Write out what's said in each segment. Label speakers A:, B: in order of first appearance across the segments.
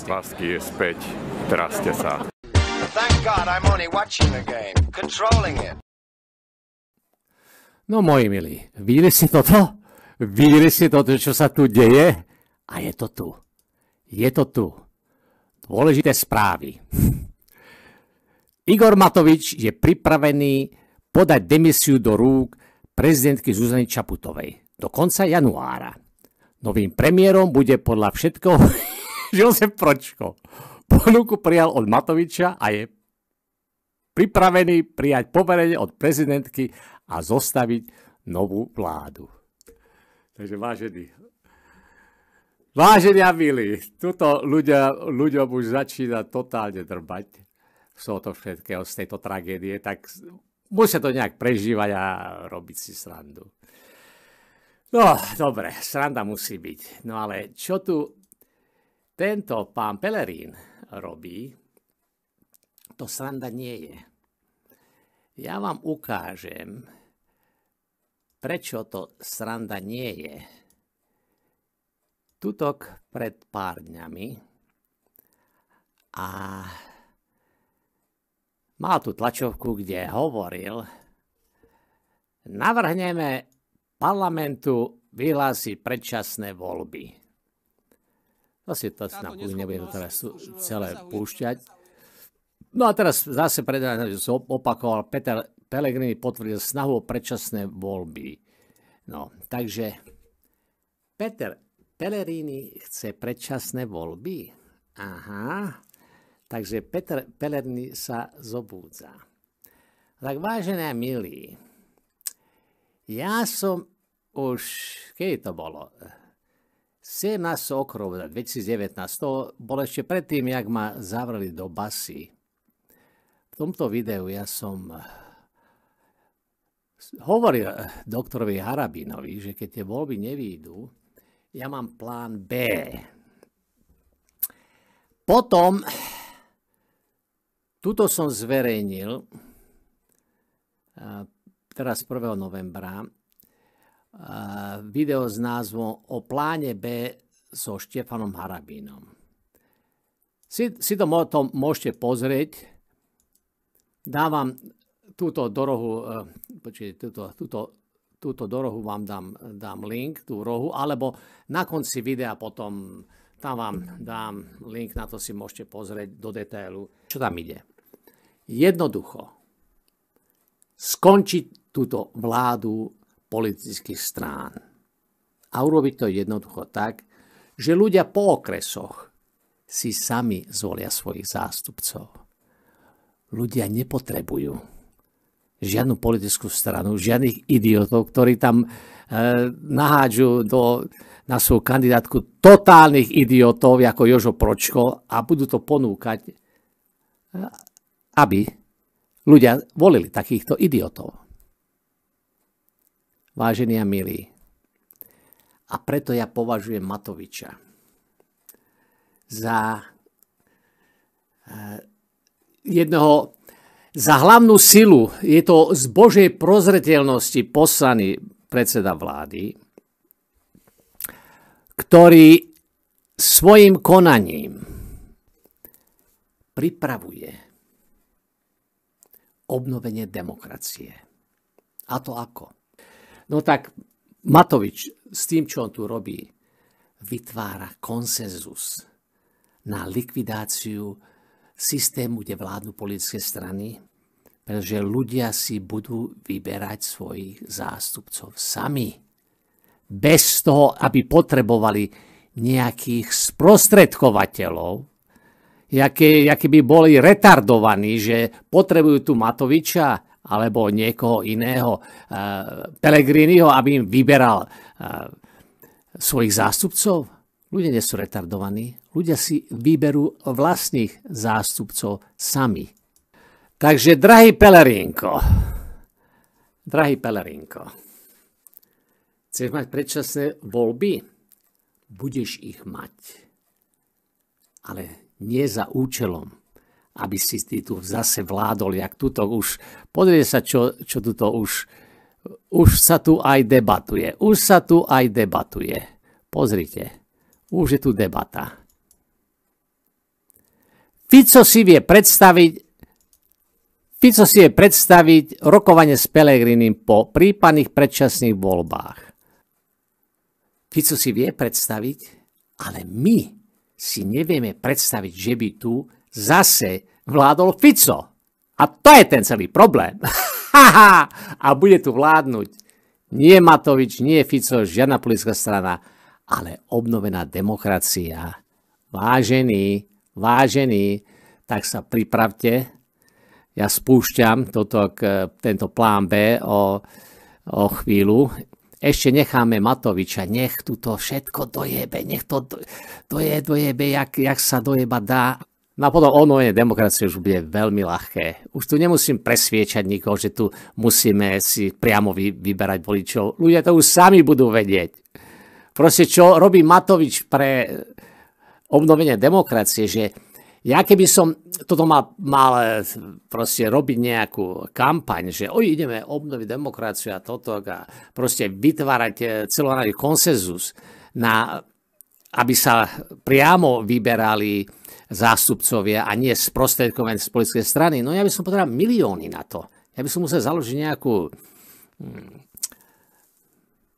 A: lásky je späť. Tráste sa.
B: Thank God I'm only watching the game, controlling it.
C: No moji milí, videli ste toto? Videli ste toto, čo sa tu deje? A je to tu. Je to tu. Dôležité správy. Igor Matovič je pripravený podať demisiu do rúk prezidentky Zuzany Čaputovej do konca januára. Novým premiérom bude podľa všetkého Jozef Pročko. Ponuku prijal od Matoviča a je pripravený prijať poverenie od prezidentky a zostaviť novú vládu. Takže vážení a milí, tuto ľuďom už začína totálne drbať z tohto všetkého, z tejto tragédie, tak musia to nejak prežívať a robiť si srandu. No, dobre, sranda musí byť. No ale čo tu tento pán Pellegrini robí, to sranda nie je. Ja vám ukážem, prečo to sranda nie je. Tutok pred pár dňami a mal tu tlačovku, kde hovoril, navrhneme parlamentu vyhlásiť predčasné voľby. To si to nebudem teraz celé púšťať. No a teraz zase opakoval, Peter Pellegrini potvrdil snahu o predčasné voľby. No, takže Peter Pellegrini chce predčasné voľby. Aha, takže Peter Pellegrini sa zobúdza. Tak vážené a milí, ja som už, kedy to bolo? 17. októbra 2019, to bolo ešte predtým, jak ma zavreli do basy. V tomto videu ja som hovoril doktorovi Harabinovi, že keď tie voľby nevídu, ja mám plán B. Potom, tuto som zverejnil, teraz 1. novembra, video s názvom O pláne B so Štefanom Harabinom. Si to môžete pozrieť. Dávam túto do rohu, túto do rohu vám dám link, tú rohu, alebo na konci videa potom tam vám dám link, na to si môžete pozrieť do detailu. Čo tam ide? Jednoducho. Skončiť túto vládu politických strán. A urobiť to jednoducho tak, že ľudia po okresoch si sami zvolia svojich zástupcov. Ľudia nepotrebujú žiadnu politickú stranu, žiadnych idiotov, ktorí tam nahádžu na svoju kandidátku totálnych idiotov, ako Jožo Pročko, a budú to ponúkať, aby ľudia volili takýchto idiotov. Vážení a milí, a preto ja považujem Matoviča za za hlavnú silu. Je to z Božej prozreteľnosti poslaný predseda vlády, ktorý svojim konaním pripravuje obnovenie demokracie. A to ako? No tak Matovič s tým, čo on tu robí, vytvára konsenzus na likvidáciu systému, kde vládnu politické strany, pretože ľudia si budú vyberať svojich zástupcov sami. Bez toho, aby potrebovali nejakých sprostredkovateľov, jaké by boli retardovaní, že potrebujú tu Matoviča alebo niekoho iného, Pellegriniho, aby im vyberal svojich zástupcov. Ľudia nie sú retardovaní. Ľudia si vyberú vlastných zástupcov sami. Takže, drahý Pellegrinko, chceš mať predčasné voľby? Budeš ich mať. Ale nie za účelom, aby si ty tu zase vládol, jak tuto už, pozrite sa, čo tuto už sa tu aj debatuje. Pozrite, už je tu debata. Fico si vie predstaviť rokovanie s Pellegrinim po prípadných predčasných voľbách. Fico si vie predstaviť, ale my si nevieme predstaviť, že by tu zase vládol Fico. A to je ten celý problém. A bude tu vládnuť nie Matovič, nie Fico, žiadna politická strana, ale obnovená demokracia. Vážení, tak sa pripravte. Ja spúšťam tento plán B o chvíľu. Ešte necháme Matoviča, nech tuto všetko dojebe, nech to dojebe, jak sa dojeba dá. No a potom obnovenie demokracie už bude veľmi ľahké. Už tu nemusím presviečať nikoho, že tu musíme si priamo vyberať voličov. Ľudia to už sami budú vedieť. Proste čo robí Matovič pre obnovenie demokracie, že ja keby som toto mal proste robiť nejakú kampaň, že ideme obnoviť demokraciu a toto a proste vytvárať celonárodný konsenzus, aby sa priamo vyberali zástupcovia a nie sprostredkovaní z politickej strany, no ja by som potreboval milióny na to. Ja by som musel založiť nejakú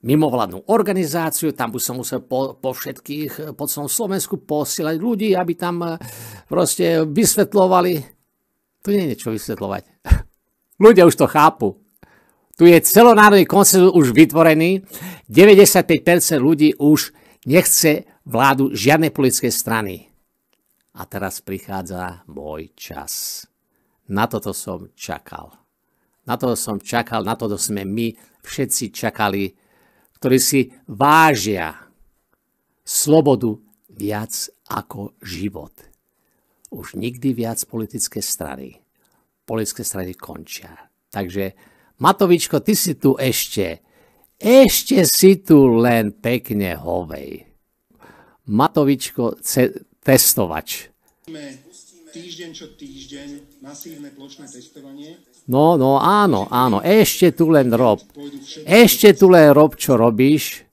C: mimovládnu organizáciu, tam by som musel po všetkých, po celom Slovensku posielať ľudí, aby tam proste vysvetľovali. Tu nie je niečo vysvetľovať. Ľudia už to chápu. Tu je celonárodný konsenzus už vytvorený. 95% ľudí už nechce vládu žiadnej politickej strany. A teraz prichádza môj čas. Na toto som čakal. Na toto sme my všetci čakali, ktorí si vážia slobodu viac ako život. Už nikdy viac politické strany končia. Takže, Matovičko, ty si tu ešte si tu len pekne hovej. Matovičko, testovač.
D: Týždeň čo týždeň masívne plošné testovanie.
C: No, áno, ešte tu len rob, čo robíš,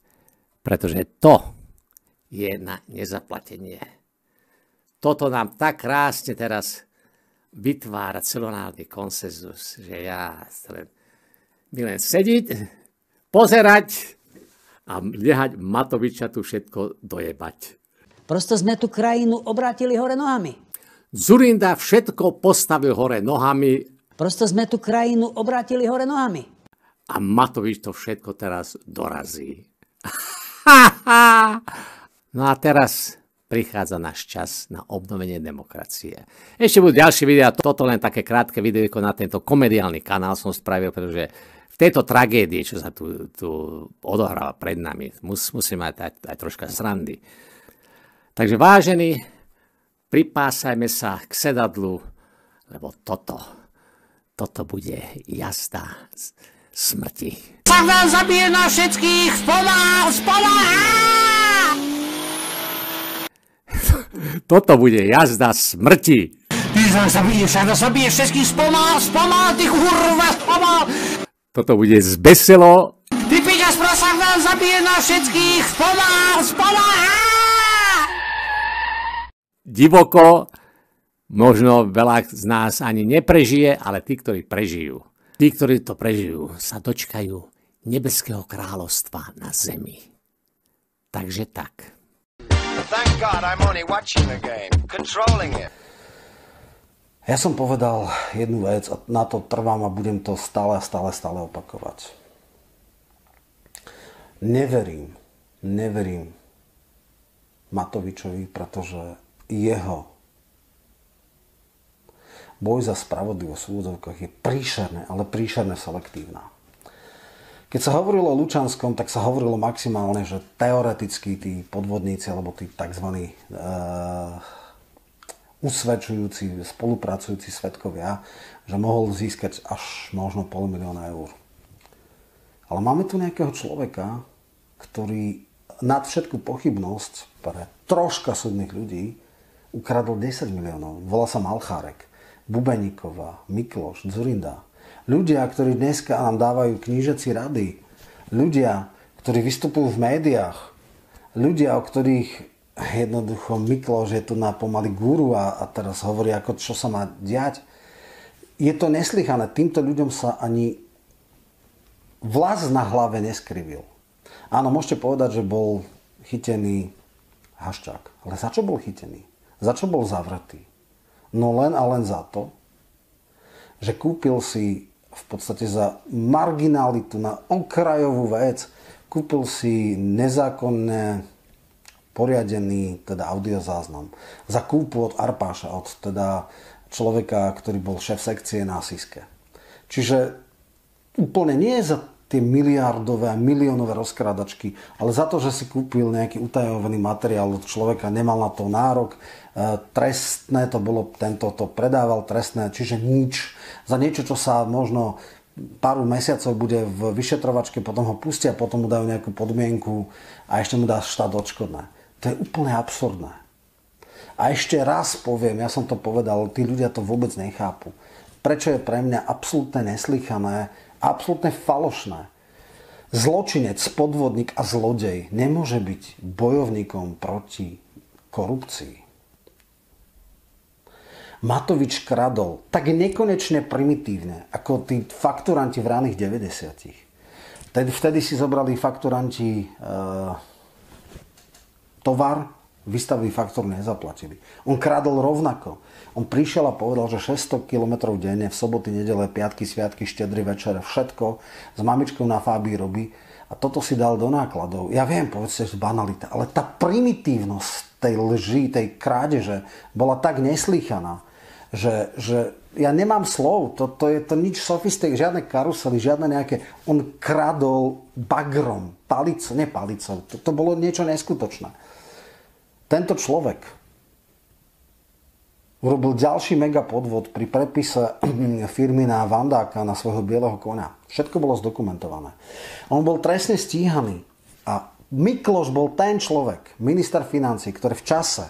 C: pretože to je na nezaplatenie. Toto nám tak krásne teraz vytvára celonárodný konsenzus, že my len sediť, pozerať a nehať Matoviča tu všetko dojebať.
E: Prosto sme tú krajinu obrátili hore nohami.
C: Dzurinda všetko postavil hore nohami.
E: Prosto sme tú krajinu obrátili hore nohami.
C: A Matovič to všetko teraz dorazí. No a teraz prichádza náš čas na obnovenie demokracie. Ešte budú ďalšie videá, toto len také krátke videjko na tento komediálny kanál som spravil, pretože v tejto tragédii, čo sa tu odohráva pred nami, musíme mať aj troška srandy. Takže vážení, pripásajme sa k sedadlu, lebo toto bude jazda smrti.
F: Sa vám zabije na všetkých, spomal!
C: Toto bude jazda smrti.
F: Ty sa zabije všetkých, spomal, ty kurva, spomal!
C: Toto bude zbeselo.
F: Ty piťas, sa vám zabije na všetkých, spomal!
C: Divoko, možno veľa z nás ani neprežije, ale tí, ktorí prežijú. Tí, ktorí to prežijú, sa dočkajú nebeského kráľovstva na zemi. Takže tak.
B: Thank God I'm only watching the game, controlling it.
D: Ja som povedal jednu vec a na to trvám a budem to stále opakovať. Neverím Matovičovi, pretože jeho boj za spravodlivosť v úvodzovkách je príšerne selektívna. Keď sa hovorilo o Lučanskom, tak sa hovorilo maximálne, že teoreticky tí podvodníci alebo tí tzv. Usvedčujúci, spolupracujúci svedkovia, že mohol získať až možno 500 000 eur. Ale máme tu nejakého človeka, ktorý nad všetku pochybnosť pre troška súdnych ľudí ukradol 10 miliónov. Volá sa Malchárek, Bubeníková, Mikloš, Dzurinda. Ľudia, ktorí dneska nám dávajú knížací rady. Ľudia, ktorí vystupujú v médiách. Ľudia, o ktorých jednoducho Mikloš je tu na pomaly guru a teraz hovorí, ako čo sa má diať. Je to neslychané. Týmto ľuďom sa ani vlas na hlave neskrivil. Áno, môžete povedať, že bol chytený Haščák. Ale za čo bol chytený? Za čo bol zavretý? No len a len za to, že kúpil si v podstate za marginalitu na okrajovú vec, kúpil si nezákonné poriadený teda audiozáznam za kúpu od Arpáša, od teda človeka, ktorý bol šéf sekcie na Siske. Čiže úplne nie za tie miliardové a miliónové rozkrádačky, ale za to, že si kúpil nejaký utajovaný materiál od človeka, nemal na to nárok, trestné to bolo, tento to predával trestné, čiže nič. Za niečo, čo sa možno pár mesiacov bude v vyšetrovačke, potom ho pustia, potom mu dajú nejakú podmienku a ešte mu dá štát odškodné. To je úplne absurdné. A ešte raz poviem, ja som to povedal, tí ľudia to vôbec nechápu. Prečo je pre mňa absolútne neslychané, absolútne falošné. Zločinec, podvodník a zlodej nemôže byť bojovníkom proti korupcii. Matovič kradol tak nekonečne primitívne, ako tí fakturanti v raných 90. Vtedy si zobrali fakturanti tovar, vystavili faktúru, nezaplatili. On kradol rovnako. On prišiel a povedal, že 600 km denne, v soboty, nedele, piatky, sviatky, štedrý večer, všetko s mamičkou na Fábii robí a toto si dal do nákladov. Ja viem, povedzte, že banalita, ale tá primitívnosť tej lži, tej krádeže bola tak neslýchaná, že ja nemám slov, to je to nič sofistik, žiadne karusely, žiadne nejaké, on kradol bagrom, palicou, to bolo niečo neskutočné. Tento človek urobil ďalší mega podvod pri prepise firmy na Vandáka, na svojho bieleho koňa. Všetko bolo zdokumentované. On bol trestne stíhaný a Mikloš bol ten človek, minister financií, ktorý v čase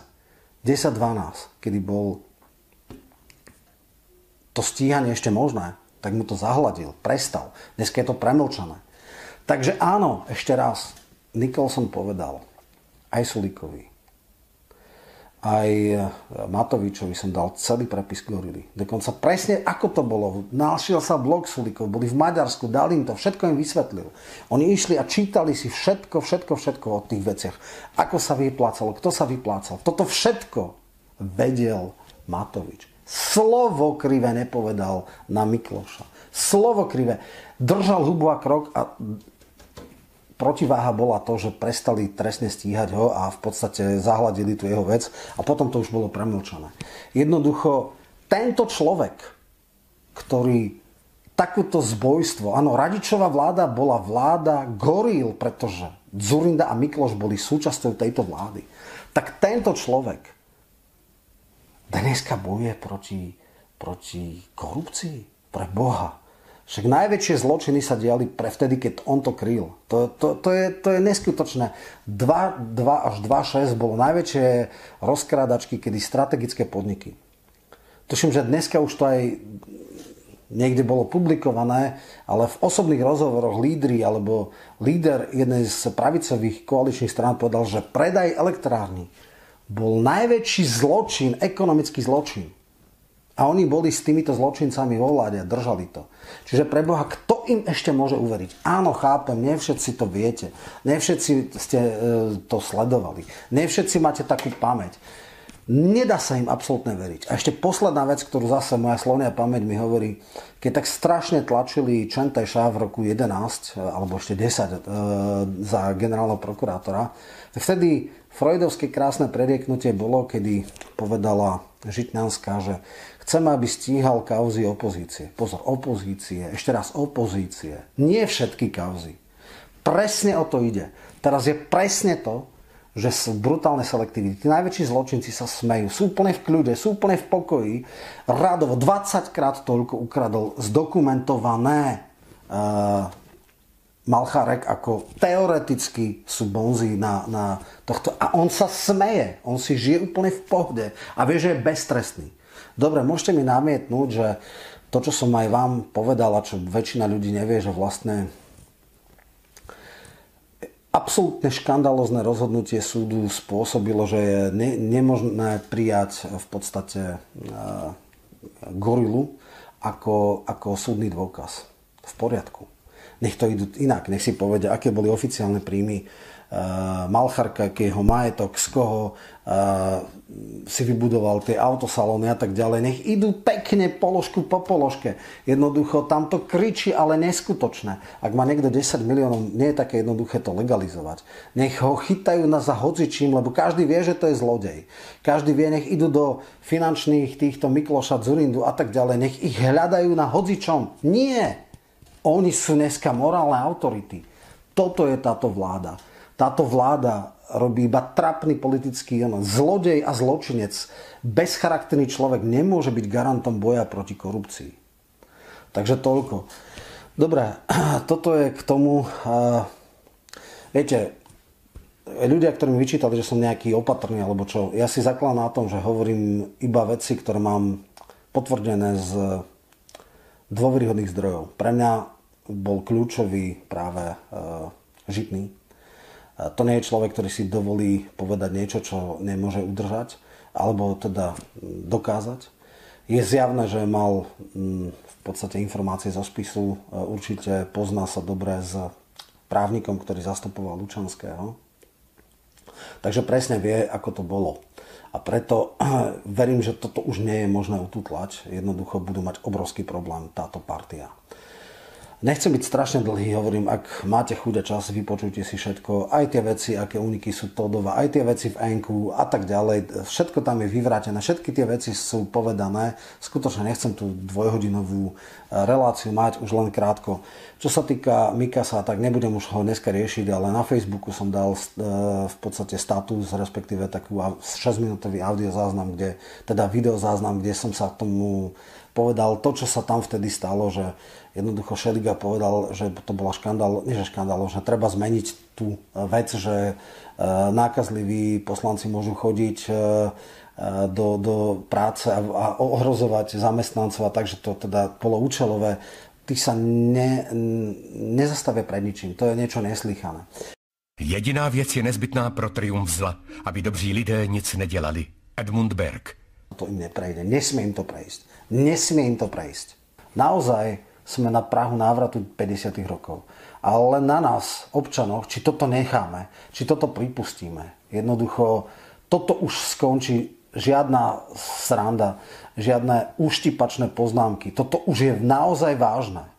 D: 10-12, kedy bol to stíhanie ešte možné, tak mu to zahladil, prestal. Dneska je to premlčané. Takže áno, ešte raz, Nicholson povedal, aj Sulíkovi, aj Matovičovi som dal celý prepis Gorily. Dokonca presne ako to bolo. Našiel sa blog Sulíkov, boli v Maďarsku, dal im to, všetko im vysvetlil. Oni išli a čítali si všetko o tých veciach. Ako sa vyplácalo, kto sa vyplácal. Toto všetko vedel Matovič. Slovo krivé nepovedal na Mikloša. Slovo krivé. Držal hubu a krok a protiváha bola to, že prestali trestne stíhať ho a v podstate zahladili tu jeho vec a potom to už bolo premlčané. Jednoducho, tento človek, ktorý takúto zbojstvo, áno, Radičová vláda bola vláda goril, pretože Dzurinda a Mikloš boli súčasťou tejto vlády, tak tento človek dneska bojuje proti korupcii, pre Boha. Však najväčšie zločiny sa diali vtedy, keď on to kryl. To je neskutočné. 2 až 2,6 bolo najväčšie rozkrádačky, kedy strategické podniky. Tuším, že dneska už to aj niekde bolo publikované, ale v osobných rozhovoroch lídri alebo líder jednej z pravicových koaličných strán povedal, že predaj elektrárny bol najväčší zločin, ekonomický zločin. A oni boli s týmito zločincami vo vláde a držali to. Čiže pre Boha, kto im ešte môže uveriť? Áno, chápem, nie všetci to viete. Nie všetci ste to sledovali. Nie všetci máte takú pamäť. Nedá sa im absolútne veriť. A ešte posledná vec, ktorú zase moja slovná pamäť mi hovorí, keď tak strašne tlačili Čenteša v roku 11, alebo ešte 10 za generálneho prokurátora, tak vtedy freudovské krásne prerieknutie bolo, kedy povedala Žitňanská, že chceme, aby stíhal kauzy opozície. Pozor, opozície, ešte raz opozície. Nie všetky kauzy. Presne o to ide. Teraz je presne to, že sú brutálne selektivity. Tí najväčší zločinci sa smejú. Sú úplne v kľude, sú úplne v pokoji. Radovo 20 krát toľko ukradol zdokumentované Malchárek, ako teoreticky sú bonzi na tohto. A on sa smeje. On si žije úplne v pohode. A vie, že je beztrestný. Dobre, môžete mi namietnúť, že to, čo som aj vám povedal a čo väčšina ľudí nevie, že vlastne Absolútne škandalózne rozhodnutie súdu spôsobilo, že je nemožné prijať v podstate gorilu ako súdny dôkaz. V poriadku. Nech to idú inak, nech si povedia, aké boli oficiálne príjmy Malcharka, aký jeho majetok, z koho si vybudoval tie autosalóny a tak ďalej. Nech idú pekne položku po položke. Jednoducho tam to kričí, ale neskutočné. Ak má niekto 10 miliónov, nie je také jednoduché to legalizovať. Nech ho chytajú za hocičím, lebo každý vie, že to je zlodej. Každý vie, nech idú do finančných týchto Mikloša, Dzurindu a tak ďalej. Nech ich hľadajú na hocičom. Nie! Oni sú dneska morálne autority. Toto je táto vláda. Táto vláda robí iba trapný politický zlodej a zločinec. Bezcharakterný človek nemôže byť garantom boja proti korupcii. Takže toľko. Dobre, toto je k tomu. Viete, ľudia, ktorí mi vyčítali, že som nejaký opatrný alebo čo, ja si zakladám na tom, že hovorím iba veci, ktoré mám potvrdené z dôveryhodných zdrojov. Pre mňa bol kľúčový práve Žitný. To nie je človek, ktorý si dovolí povedať niečo, čo nemôže udržať, alebo teda dokázať. Je zjavné, že mal v podstate informácie zo spisu, určite pozná sa dobre s právnikom, ktorý zastupoval Lučanského. Takže presne vie, ako to bolo. A preto verím, že toto už nie je možné ututlať. Jednoducho budú mať obrovský problém táto partia. Nechcem byť strašne dlhý, hovorím, ak máte chuť a čas, vypočujte si všetko, aj tie veci, aké úniky sú Todova, aj tie veci v Enku a tak ďalej. Všetko tam je vyvrátené, všetky tie veci sú povedané. Skutočne nechcem tú dvojhodinovú reláciu mať, už len krátko. Čo sa týka Mikasa, tak nebudem už ho dneska riešiť, ale na Facebooku som dal v podstate status, respektíve takú 6-minútový audiozáznam, teda videozáznam, kde som sa tomu povedal to, čo sa tam vtedy stalo, že jednoducho Šeliga povedal, že to bola že treba zmeniť tú vec, že nákazliví poslanci môžu chodiť do práce a ohrozovať zamestnancov, takže to teda bolo účelové. Tí sa nezastavia pred ničím. To je niečo neslýchané.
G: Jediná věc je nezbytná pro triumf zla, aby dobří lidé nic nedělali. Edmund Berg.
D: To im neprejde. Nesmie im to prejsť. Nesmie im to prejsť. Naozaj sme na prahu návratu 50. rokov. Ale len na nás, občanoch, či toto necháme, či toto pripustíme. Jednoducho, toto už skončí. Žiadna sranda, žiadne uštipačné poznámky. Toto už je naozaj vážne.